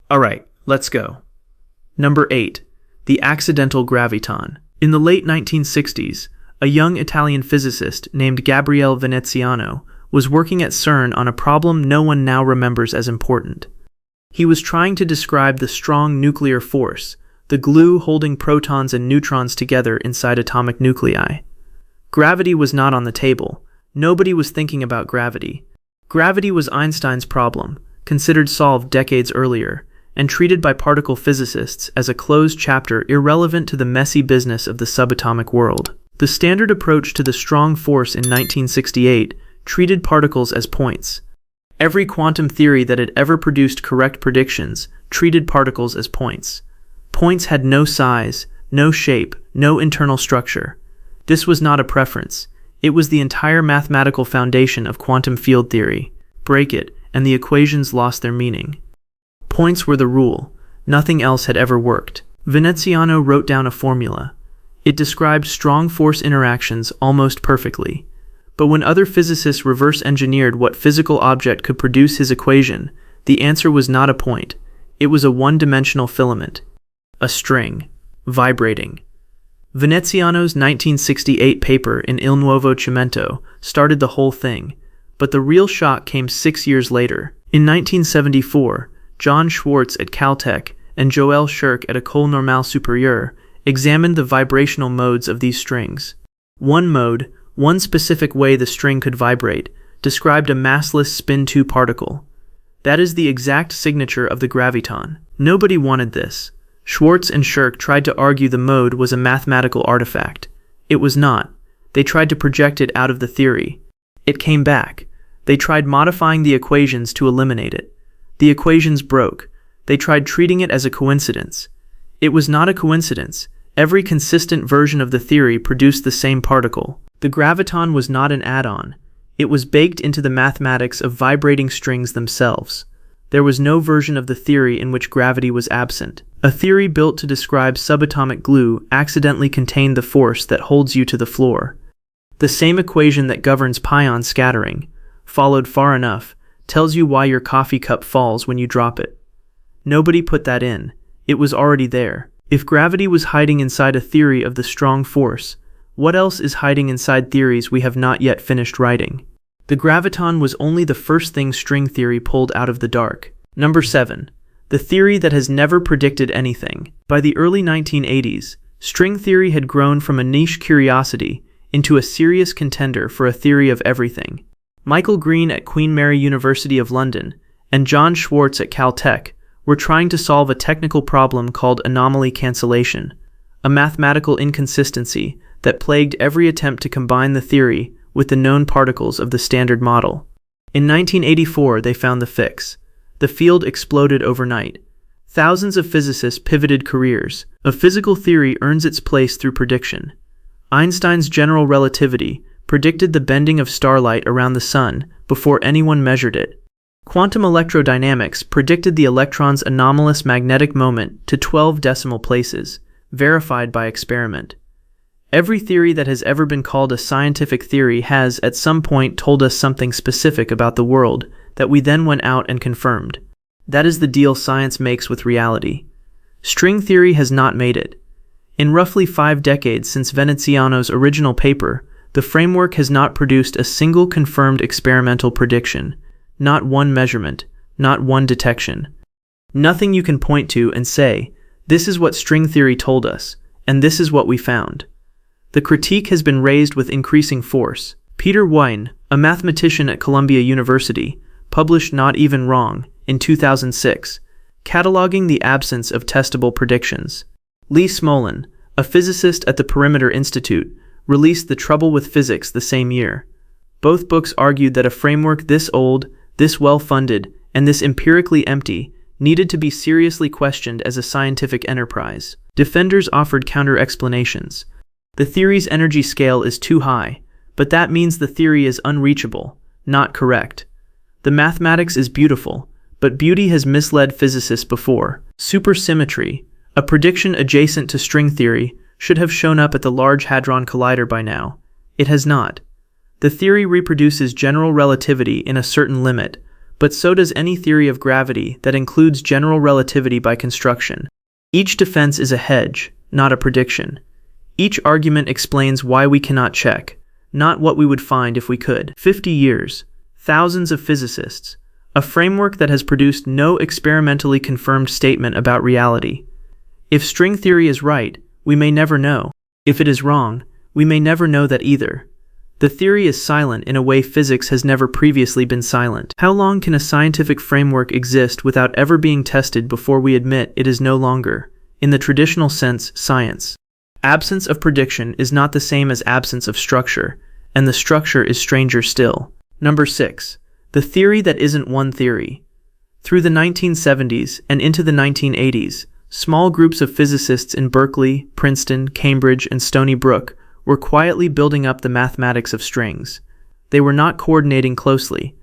Alright, let's go. Number 8. The accidental graviton. In the late 1960s, a young Italian physicist named Gabriele Veneziano was working at CERN on a problem no one now remembers as important. He was trying to describe the strong nuclear force, the glue holding protons and neutrons together inside atomic nuclei. Gravity was not on the table. Nobody was thinking about gravity. Gravity was Einstein's problem, considered solved decades earlier, and treated by particle physicists as a closed chapter irrelevant to the messy business of the subatomic world. The standard approach to the strong force in 1968 treated particles as points. Every quantum theory that had ever produced correct predictions treated particles as points. Points had no size, no shape, no internal structure. This was not a preference. It was the entire mathematical foundation of quantum field theory. Break it, and the equations lost their meaning. Points were the rule. Nothing else had ever worked. Veneziano wrote down a formula. It described strong force interactions almost perfectly. But when other physicists reverse-engineered what physical object could produce his equation, the answer was not a point. It was a one-dimensional filament. A string. Vibrating. Veneziano's 1968 paper in Il Nuovo Cimento started the whole thing, but the real shock came 6 years later. In 1974, John Schwartz at Caltech and Joël Schirk at École Normale Supérieure examined the vibrational modes of these strings. One mode, one specific way the string could vibrate, described a massless spin-2 particle. That is the exact signature of the graviton. Nobody wanted this. Schwartz and Schirk tried to argue the mode was a mathematical artifact. It was not. They tried to project it out of the theory. It came back. They tried modifying the equations to eliminate it. The equations broke. They tried treating it as a coincidence. It was not a coincidence. Every consistent version of the theory produced the same particle. The graviton was not an add-on. It was baked into the mathematics of vibrating strings themselves. There was no version of the theory in which gravity was absent. A theory built to describe subatomic glue accidentally contained the force that holds you to the floor. The same equation that governs pion scattering, followed far enough, tells you why your coffee cup falls when you drop it. Nobody put that in. It was already there. If gravity was hiding inside a theory of the strong force, what else is hiding inside theories we have not yet finished writing? The graviton was only the first thing string theory pulled out of the dark. Number 7. The theory that has never predicted anything. By the early 1980s, string theory had grown from a niche curiosity into a serious contender for a theory of everything. Michael Green at Queen Mary University of London and John Schwartz at Caltech were trying to solve a technical problem called anomaly cancellation, a mathematical inconsistency that plagued every attempt to combine the theory with the known particles of the Standard Model. In 1984, they found the fix. The field exploded overnight. Thousands of physicists pivoted careers. A physical theory earns its place through prediction. Einstein's general relativity predicted the bending of starlight around the sun before anyone measured it. Quantum electrodynamics predicted the electron's anomalous magnetic moment to 12 decimal places, verified by experiment. Every theory that has ever been called a scientific theory has, at some point, told us something specific about the world that we then went out and confirmed. That is the deal science makes with reality. String theory has not made it. In roughly 5 decades since Veneziano's original paper, the framework has not produced a single confirmed experimental prediction, not one measurement, not one detection. Nothing you can point to and say, this is what string theory told us, and this is what we found. The critique has been raised with increasing force. Peter Wine, a mathematician at Columbia University, published Not Even Wrong in 2006, cataloging the absence of testable predictions. Lee Smolin, a physicist at the Perimeter Institute, released The Trouble with Physics the same year. Both books argued that a framework this old, this well-funded, and this empirically empty needed to be seriously questioned as a scientific enterprise. Defenders offered counter-explanations. The theory's energy scale is too high, but that means the theory is unreachable, not correct. The mathematics is beautiful, but beauty has misled physicists before. Supersymmetry, a prediction adjacent to string theory, should have shown up at the Large Hadron Collider by now. It has not. The theory reproduces general relativity in a certain limit, but so does any theory of gravity that includes general relativity by construction. Each defense is a hedge, not a prediction. Each argument explains why we cannot check, not what we would find if we could. 50 years, thousands of physicists, a framework that has produced no experimentally confirmed statement about reality. If string theory is right, we may never know. If it is wrong, we may never know that either. The theory is silent in a way physics has never previously been silent. How long can a scientific framework exist without ever being tested before we admit it is no longer, in the traditional sense, science? Absence of prediction is not the same as absence of structure, and the structure is stranger still. Number 6. The theory that isn't one theory. Through the 1970s and into the 1980s, small groups of physicists in Berkeley, Princeton, Cambridge, and Stony Brook were quietly building up the mathematics of strings. They were not coordinating closely.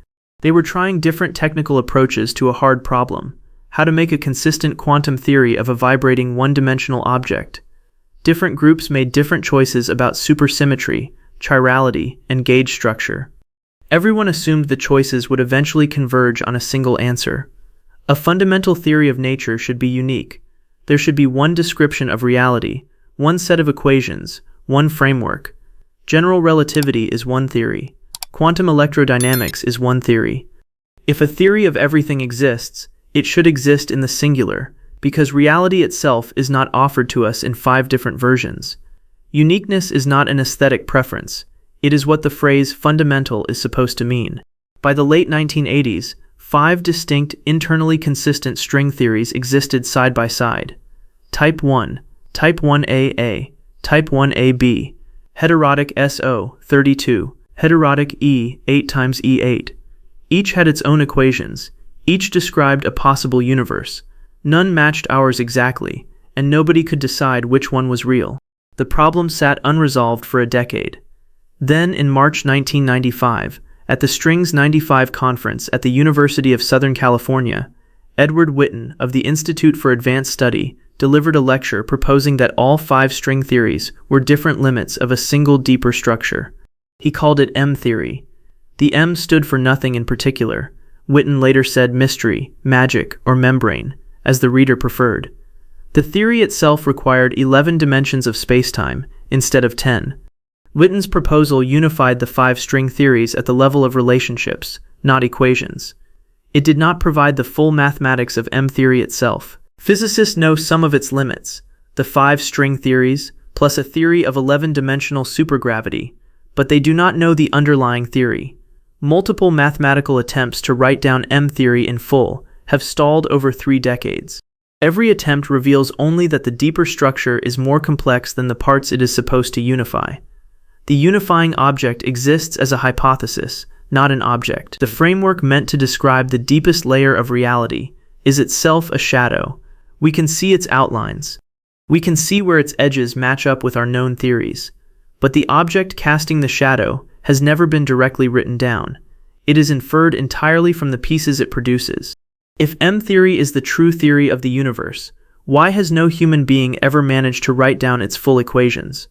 They were trying different technical approaches to a hard problem: how to make a consistent quantum theory of a vibrating one-dimensional object. Different groups made different choices about supersymmetry, chirality, and gauge structure. Everyone assumed the choices would eventually converge on a single answer. A fundamental theory of nature should be unique. There should be one description of reality, one set of equations, one framework. General relativity is one theory. Quantum electrodynamics is one theory. If a theory of everything exists, it should exist in the singular, because reality itself is not offered to us in 5 different versions. Uniqueness is not an aesthetic preference. It is what the phrase fundamental is supposed to mean. By the late 1980s, 5 distinct, internally consistent string theories existed side by side. Type 1, Type 1AA, Type 1AB, heterotic SO, 32, heterotic E, 8 times E8. Each had its own equations. Each described a possible universe. None matched ours exactly, and nobody could decide which one was real. The problem sat unresolved for a decade. Then, in March 1995, at the Strings 95 conference at the University of Southern California, Edward Witten of the Institute for Advanced Study delivered a lecture proposing that all 5 string theories were different limits of a single deeper structure. He called it M theory. The M stood for nothing in particular. Witten later said mystery, magic, or membrane, as the reader preferred. The theory itself required 11 dimensions of spacetime instead of 10. Witten's proposal unified the 5 string theories at the level of relationships, not equations. It did not provide the full mathematics of M theory itself. Physicists know some of its limits, the 5 string theories, plus a theory of 11-dimensional supergravity, but they do not know the underlying theory. Multiple mathematical attempts to write down M theory in full have stalled over 3 decades. Every attempt reveals only that the deeper structure is more complex than the parts it is supposed to unify. The unifying object exists as a hypothesis, not an object. The framework meant to describe the deepest layer of reality is itself a shadow. We can see its outlines. We can see where its edges match up with our known theories. But the object casting the shadow has never been directly written down. It is inferred entirely from the pieces it produces. If M theory is the true theory of the universe, why has no human being ever managed to write down its full equations?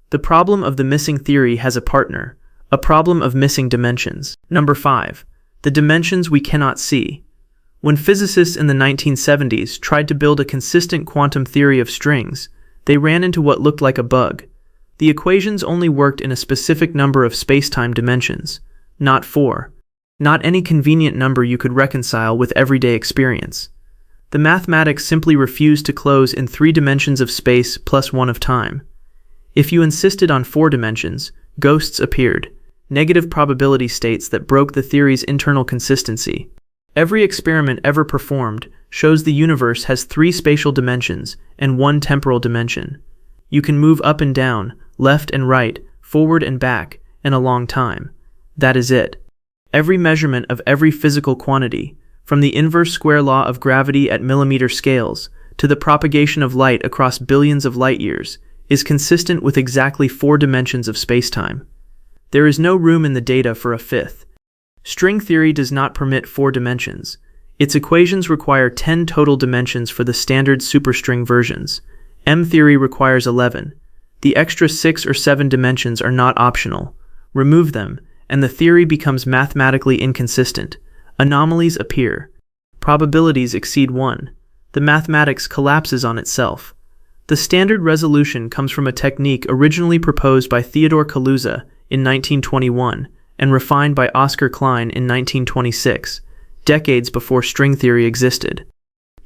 The problem of the missing theory has a partner, a problem of missing dimensions. Number 5. The dimensions we cannot see. When physicists in the 1970s tried to build a consistent quantum theory of strings, they ran into what looked like a bug. The equations only worked in a specific number of spacetime dimensions, not 4. Not any convenient number you could reconcile with everyday experience. The mathematics simply refused to close in 3 dimensions of space plus 1 of time. If you insisted on 4 dimensions, ghosts appeared, negative probability states that broke the theory's internal consistency. Every experiment ever performed shows the universe has 3 spatial dimensions and 1 temporal dimension. You can move up and down, left and right, forward and back, in a long time. That is it. Every measurement of every physical quantity, from the inverse square law of gravity at millimeter scales to the propagation of light across billions of light years, is consistent with exactly 4 dimensions of spacetime. There is no room in the data for a 5th. String theory does not permit 4 dimensions. Its equations require 10 total dimensions for the standard superstring versions. M theory requires 11. The extra 6 or 7 dimensions are not optional. Remove them, and the theory becomes mathematically inconsistent, Anomalies appear. Probabilities exceed 1. The mathematics collapses on itself. The standard resolution comes from a technique originally proposed by Theodore Kaluza in 1921 and refined by Oscar Klein in 1926, decades before string theory existed.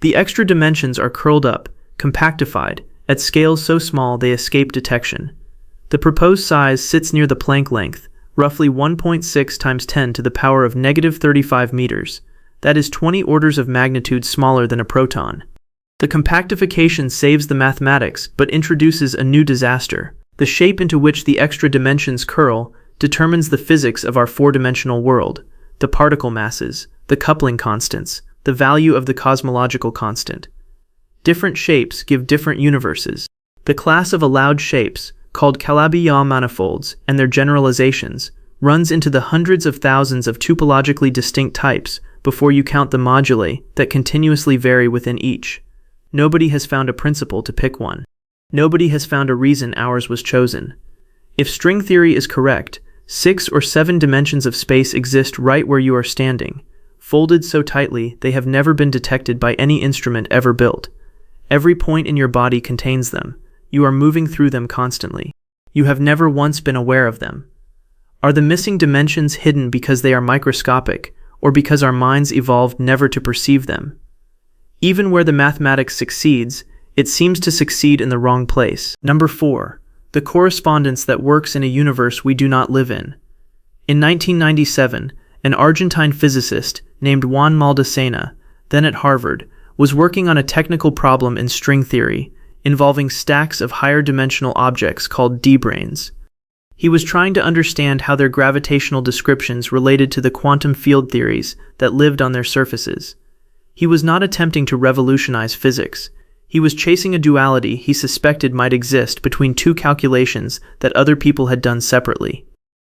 The extra dimensions are curled up, compactified, at scales so small they escape detection. The proposed size sits near the Planck length, roughly 1.6 times 10 to the power of negative 35 meters. That is 20 orders of magnitude smaller than a proton. The compactification saves the mathematics but introduces a new disaster. The shape into which the extra dimensions curl determines the physics of our four-dimensional world, the particle masses, the coupling constants, the value of the cosmological constant. Different shapes give different universes. The class of allowed shapes, called Calabi-Yau manifolds, and their generalizations, runs into the hundreds of thousands of topologically distinct types before you count the moduli that continuously vary within each. Nobody has found a principle to pick one. Nobody has found a reason ours was chosen. If string theory is correct, 6 or 7 dimensions of space exist right where you are standing, folded so tightly they have never been detected by any instrument ever built. Every point in your body contains them. You are moving through them constantly. You have never once been aware of them. Are the missing dimensions hidden because they are microscopic, or because our minds evolved never to perceive them? Even where the mathematics succeeds, it seems to succeed in the wrong place. Number 4. The correspondence that works in a universe we do not live in. In 1997, an Argentine physicist named Juan Maldacena, then at Harvard, was working on a technical problem in string theory involving stacks of higher dimensional objects called D-branes. He was trying to understand how their gravitational descriptions related to the quantum field theories that lived on their surfaces. He was not attempting to revolutionize physics. He was chasing a duality he suspected might exist between two calculations that other people had done separately.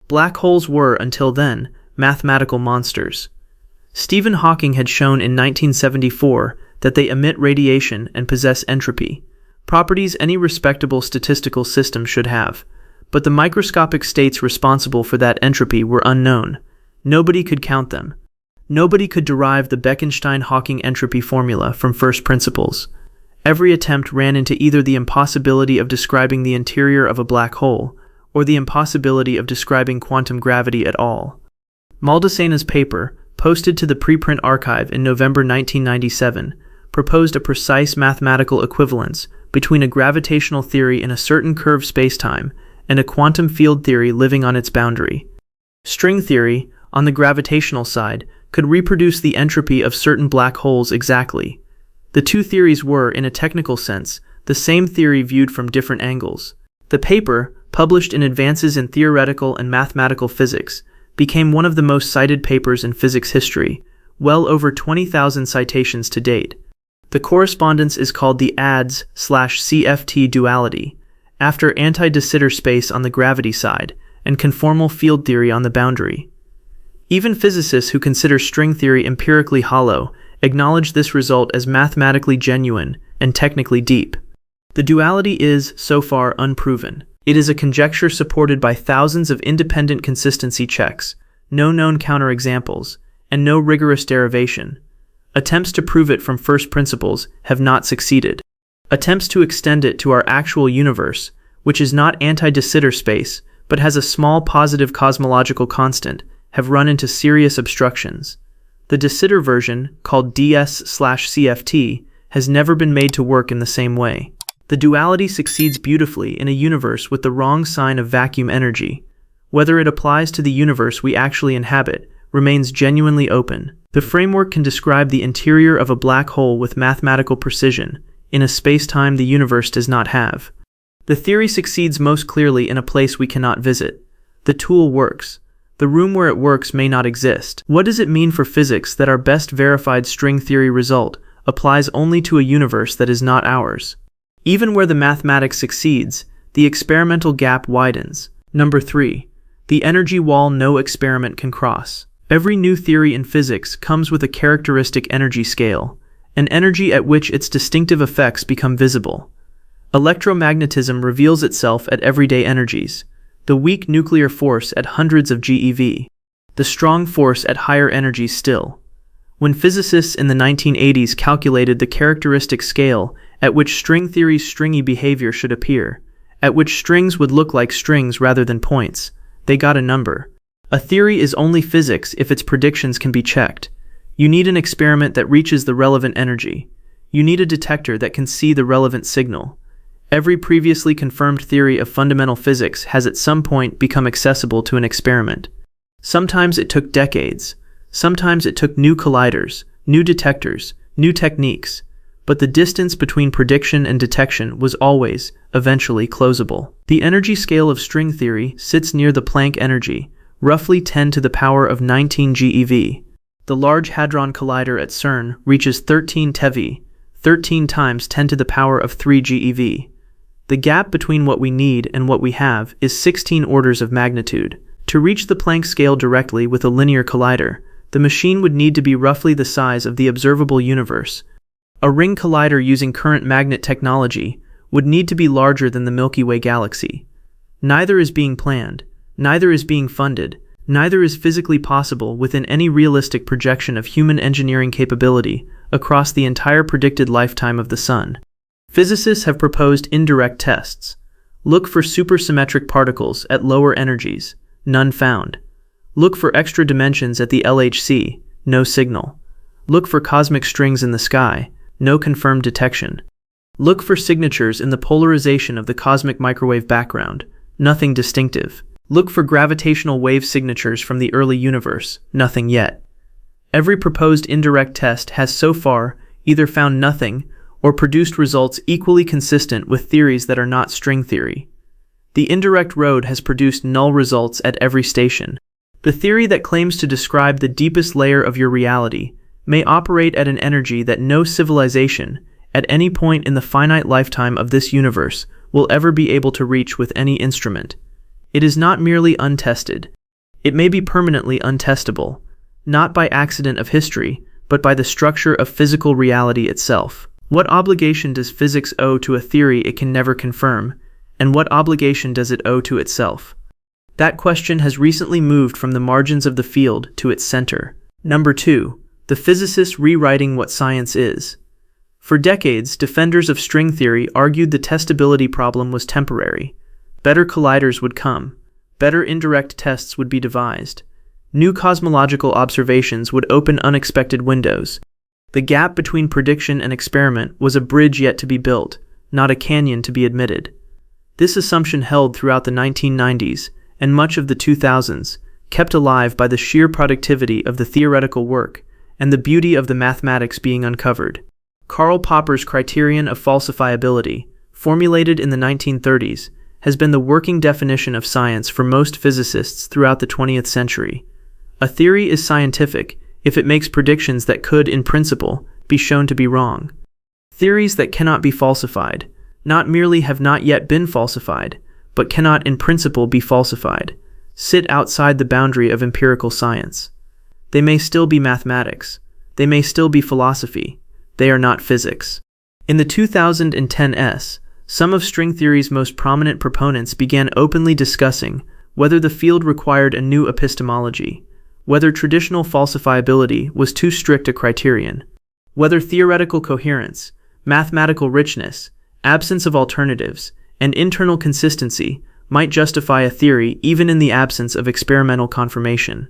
Black holes were, until then, mathematical monsters. Stephen Hawking had shown in 1974 that they emit radiation and possess entropy, properties any respectable statistical system should have. But the microscopic states responsible for that entropy were unknown. Nobody could count them. Nobody could derive the Bekenstein-Hawking entropy formula from first principles. Every attempt ran into either the impossibility of describing the interior of a black hole, or the impossibility of describing quantum gravity at all. Maldacena's paper, posted to the preprint archive in November 1997, proposed a precise mathematical equivalence between a gravitational theory in a certain curved spacetime and a quantum field theory living on its boundary. String theory, on the gravitational side, could reproduce the entropy of certain black holes exactly. The two theories were, in a technical sense, the same theory viewed from different angles. The paper, published in Advances in Theoretical and Mathematical Physics, became one of the most cited papers in physics history, well over 20,000 citations to date. The correspondence is called the ADS/CFT duality, after anti-de Sitter space on the gravity side and conformal field theory on the boundary. Even physicists who consider string theory empirically hollow acknowledge this result as mathematically genuine and technically deep. The duality is, so far, unproven. It is a conjecture supported by thousands of independent consistency checks, no known counterexamples, and no rigorous derivation. Attempts to prove it from first principles have not succeeded. Attempts to extend it to our actual universe, which is not anti-de Sitter space, but has a small positive cosmological constant, have run into serious obstructions. The de Sitter version, called DS/CFT, has never been made to work in the same way. The duality succeeds beautifully in a universe with the wrong sign of vacuum energy. Whether it applies to the universe we actually inhabit remains genuinely open. The framework can describe the interior of a black hole with mathematical precision, in a space-time the universe does not have. The theory succeeds most clearly in a place we cannot visit. The tool works. The room where it works may not exist. What does it mean for physics that our best verified string theory result applies only to a universe that is not ours? Even where the mathematics succeeds, the experimental gap widens. Number 3. The energy wall no experiment can cross. Every new theory in physics comes with a characteristic energy scale, an energy at which its distinctive effects become visible. Electromagnetism reveals itself at everyday energies, the weak nuclear force at hundreds of GeV, the strong force at higher energies still. When physicists in the 1980s calculated the characteristic scale at which string theory's stringy behavior should appear, at which strings would look like strings rather than points, they got a number. A theory is only physics if its predictions can be checked. You need an experiment that reaches the relevant energy. You need a detector that can see the relevant signal. Every previously confirmed theory of fundamental physics has at some point become accessible to an experiment. Sometimes it took decades. Sometimes it took new colliders, new detectors, new techniques. But the distance between prediction and detection was always, eventually, closable. The energy scale of string theory sits near the Planck energy, roughly 10 to the power of 19 GeV. The Large Hadron Collider at CERN reaches 13 TeV, 13 times 10 to the power of 3 GeV. The gap between what we need and what we have is 16 orders of magnitude. To reach the Planck scale directly with a linear collider, the machine would need to be roughly the size of the observable universe. A ring collider using current magnet technology would need to be larger than the Milky Way galaxy. Neither is being planned, neither is being funded, neither is physically possible within any realistic projection of human engineering capability across the entire predicted lifetime of the Sun. Physicists have proposed indirect tests. Look for supersymmetric particles at lower energies, none found. Look for extra dimensions at the LHC, no signal. Look for cosmic strings in the sky, no confirmed detection. Look for signatures in the polarization of the cosmic microwave background, nothing distinctive. Look for gravitational wave signatures from the early universe, nothing yet. Every proposed indirect test has so far either found nothing or produced results equally consistent with theories that are not string theory. The indirect road has produced null results at every station. The theory that claims to describe the deepest layer of your reality may operate at an energy that no civilization, at any point in the finite lifetime of this universe, will ever be able to reach with any instrument. It is not merely untested. It may be permanently untestable, not by accident of history, but by the structure of physical reality itself. What obligation does physics owe to a theory it can never confirm, and what obligation does it owe to itself? That question has recently moved from the margins of the field to its center. Number 2. The physicists rewriting what science is. For decades, defenders of string theory argued the testability problem was temporary. Better colliders would come. Better indirect tests would be devised. New cosmological observations would open unexpected windows. The gap between prediction and experiment was a bridge yet to be built, not a canyon to be admitted. This assumption held throughout the 1990s and much of the 2000s, kept alive by the sheer productivity of the theoretical work and the beauty of the mathematics being uncovered. Karl Popper's criterion of falsifiability, formulated in the 1930s, has been the working definition of science for most physicists throughout the 20th century. A theory is scientific if it makes predictions that could, in principle, be shown to be wrong. Theories that cannot be falsified not merely have not yet been falsified, but cannot in principle be falsified, sit outside the boundary of empirical science. They may still be mathematics. They may still be philosophy. They are not physics. In the 2010s, some of string theory's most prominent proponents began openly discussing whether the field required a new epistemology, whether traditional falsifiability was too strict a criterion, whether theoretical coherence, mathematical richness, absence of alternatives, and internal consistency might justify a theory even in the absence of experimental confirmation.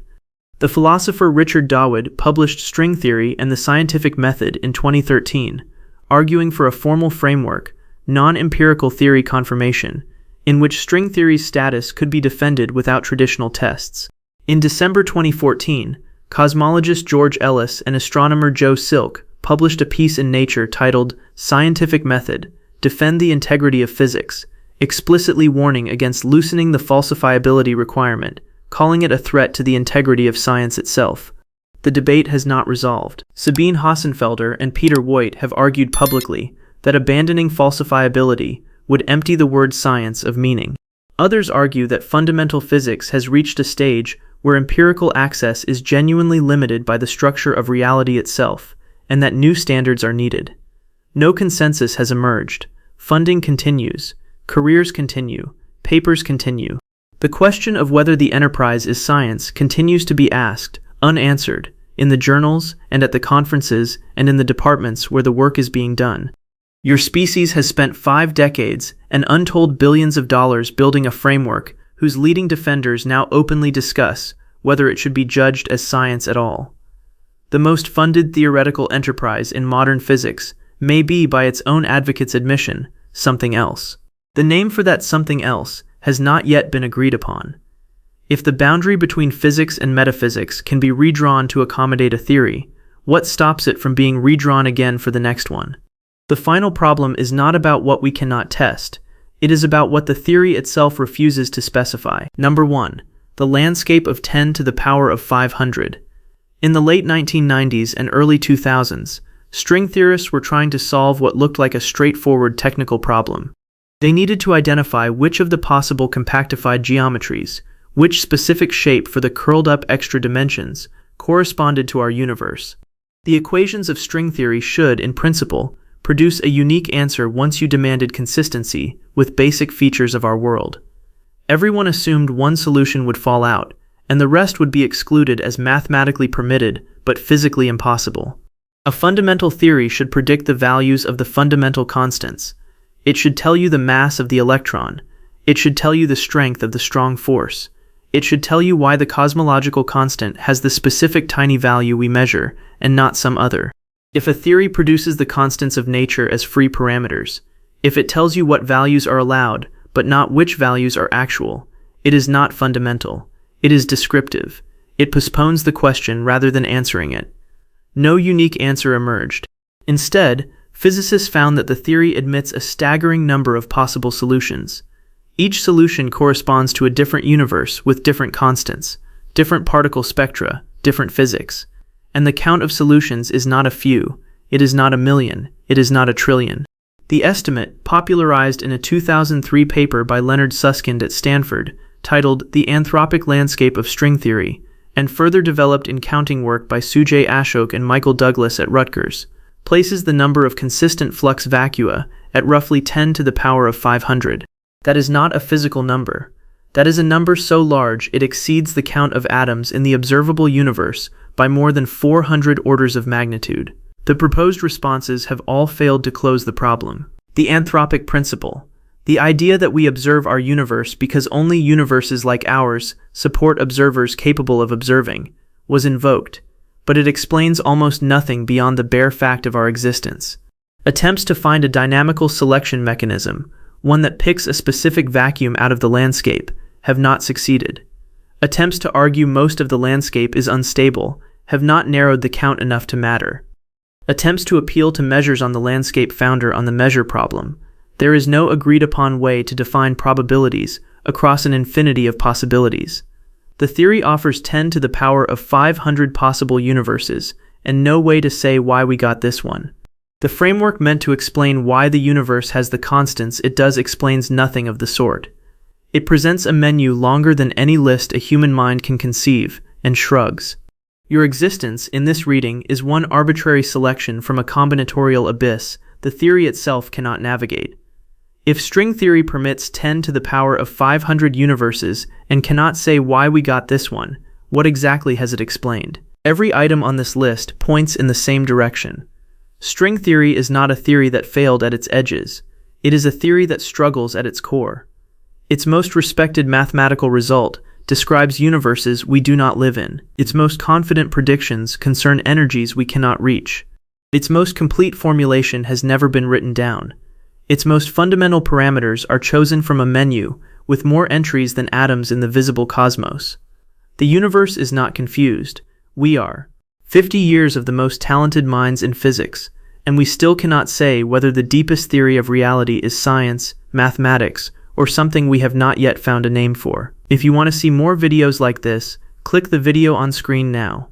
The philosopher Richard Dawid published String Theory and the Scientific Method in 2013, arguing for a formal framework, non-empirical theory confirmation, in which string theory's status could be defended without traditional tests. In December 2014, cosmologist George Ellis and astronomer Joe Silk published a piece in Nature titled Scientific Method: Defend the Integrity of Physics, explicitly warning against loosening the falsifiability requirement, calling it a threat to the integrity of science itself. The debate has not resolved. Sabine Hossenfelder and Peter Woit have argued publicly that abandoning falsifiability would empty the word science of meaning. Others argue that fundamental physics has reached a stage where empirical access is genuinely limited by the structure of reality itself, and that new standards are needed. No consensus has emerged. Funding continues. Careers continue. Papers continue. The question of whether the enterprise is science continues to be asked, unanswered, in the journals, and at the conferences, and in the departments where the work is being done. Your species has spent 5 decades and untold billions of dollars building a framework whose leading defenders now openly discuss whether it should be judged as science at all. The most funded theoretical enterprise in modern physics may be, by its own advocates' admission, something else. The name for that something else has not yet been agreed upon. If the boundary between physics and metaphysics can be redrawn to accommodate a theory, what stops it from being redrawn again for the next one? The final problem is not about what we cannot test. It is about what the theory itself refuses to specify. Number 1. The landscape of 10 to the power of 500. In the late 1990s and early 2000s, string theorists were trying to solve what looked like a straightforward technical problem. They needed to identify which of the possible compactified geometries, which specific shape for the curled-up extra dimensions, corresponded to our universe. The equations of string theory should, in principle, produce a unique answer once you demanded consistency with basic features of our world. Everyone assumed one solution would fall out, and the rest would be excluded as mathematically permitted but physically impossible. A fundamental theory should predict the values of the fundamental constants. It should tell you the mass of the electron. It should tell you the strength of the strong force. It should tell you why the cosmological constant has the specific tiny value we measure, and not some other. If a theory produces the constants of nature as free parameters, if it tells you what values are allowed, but not which values are actual, it is not fundamental. It is descriptive. It postpones the question rather than answering it. No unique answer emerged. Instead, physicists found that the theory admits a staggering number of possible solutions. Each solution corresponds to a different universe with different constants, different particle spectra, different physics. And the count of solutions is not a few, it is not a million, it is not a trillion. The estimate, popularized in a 2003 paper by Leonard Susskind at Stanford, titled The Anthropic Landscape of String Theory, and further developed in counting work by Sujay Ashok and Michael Douglas at Rutgers, places the number of consistent flux vacua at roughly 10 to the power of 500. That is not a physical number. That is a number so large it exceeds the count of atoms in the observable universe by more than 400 orders of magnitude. The proposed responses have all failed to close the problem. The anthropic principle, the idea that we observe our universe because only universes like ours support observers capable of observing, was invoked, but it explains almost nothing beyond the bare fact of our existence. Attempts to find a dynamical selection mechanism, one that picks a specific vacuum out of the landscape, have not succeeded. Attempts to argue most of the landscape is unstable have not narrowed the count enough to matter. Attempts to appeal to measures on the landscape founder on the measure problem. There is no agreed-upon way to define probabilities across an infinity of possibilities. The theory offers 10 to the power of 500 possible universes, and no way to say why we got this one. The framework meant to explain why the universe has the constants it does explains nothing of the sort. It presents a menu longer than any list a human mind can conceive, and shrugs. Your existence, in this reading, is one arbitrary selection from a combinatorial abyss the theory itself cannot navigate. If string theory permits 10 to the power of 500 universes and cannot say why we got this one, what exactly has it explained? Every item on this list points in the same direction. String theory is not a theory that failed at its edges. It is a theory that struggles at its core. Its most respected mathematical result describes universes we do not live in. Its most confident predictions concern energies we cannot reach. Its most complete formulation has never been written down. Its most fundamental parameters are chosen from a menu with more entries than atoms in the visible cosmos. The universe is not confused. We are. 50 years of the most talented minds in physics, and we still cannot say whether the deepest theory of reality is science, mathematics, or something we have not yet found a name for. If you want to see more videos like this, click the video on screen now.